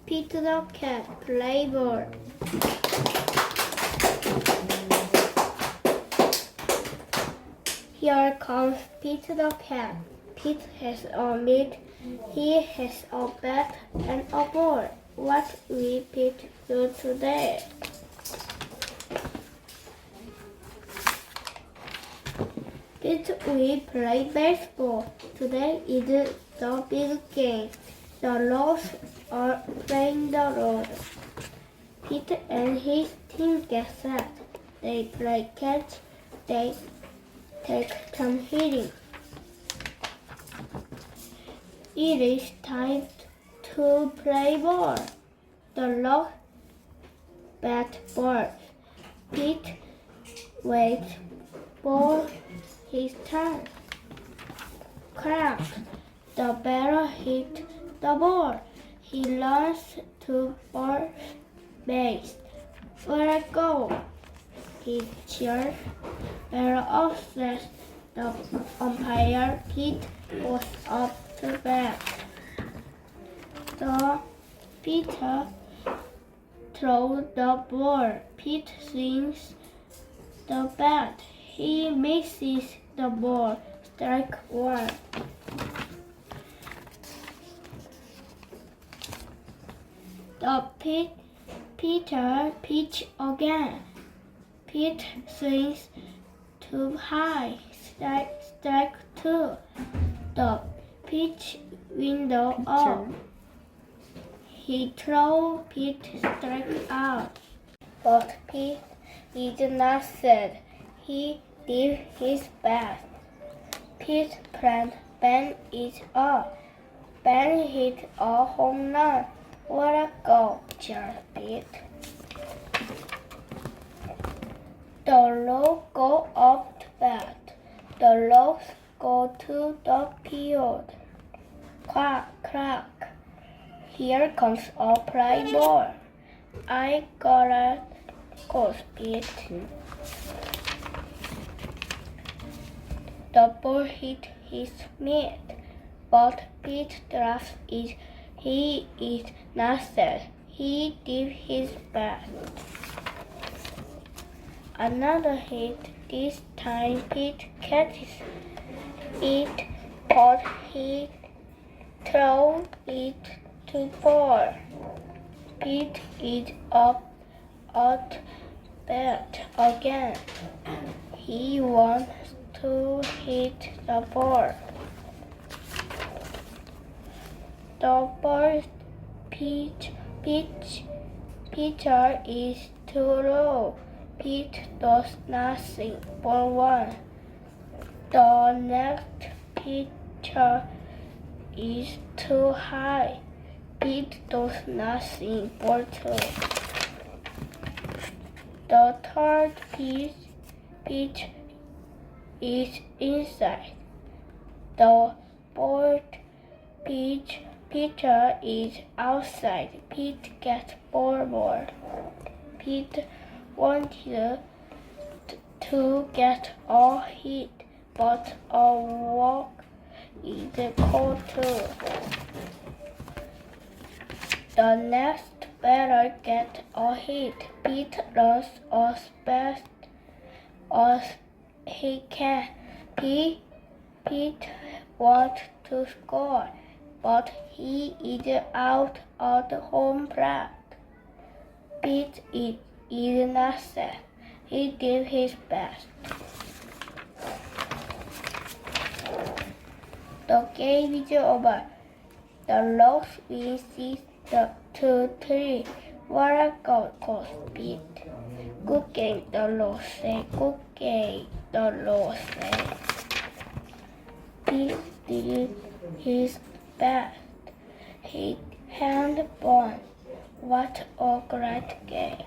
Pete the cat, play ball. Here comes Pete the cat. Pete has a mitt, he has a bat and a ball. What will Pete do today? Pete will play baseball. Today is the big game. The Rose are playing the road. Pete and his team get set. They play catch. They take some hitting. It is time to play ball. The Rose bat ball. Pete waits for his turn. Crack! The batter hit the ball. He runs to first base. Where I go? He cheers. Batter upset. The umpire Pete goes up to bat. The pitcher throws the ball. Pete swings the bat. He misses the ball. Strike one. The pitcher pitch again. Pete swings too high. Strike two. The pitch window up. He throws. Pete strike out. But Pete is not sad. He did his best. Pete's friend Ben is up. Ben hit a home run. What a goal, cheers Pete. The Rose go up to bat. The Rose go to the field. Quack, crack. Here comes a play ball. I got it, goes Pete. The ball hit his mitt, but Pete drops it. He is not sad. He did his best. Another hit. This time Pete catches it, but he throws it to ball. Pete is up at bat again. He wants to hit the ball. The ball pitcher is too low. Pete does nothing. Ball one. The next pitcher is too high. Pete does nothing. Ball two. The third pitch is inside. The fourth pitcher is outside. Pete gets ball. Pete wanted to get a hit, but a walk is called too. The next batter gets a hit. Pete runs as fast as he can. Pete wants to score, but he is out at home plate. Pete is not sad. He did his best. The game is over. The Rose wins 6-3. What a goal, goes Pete. Good game, the Rose say. Good game, the Rose say. Pete did his best. He handball. What a great game.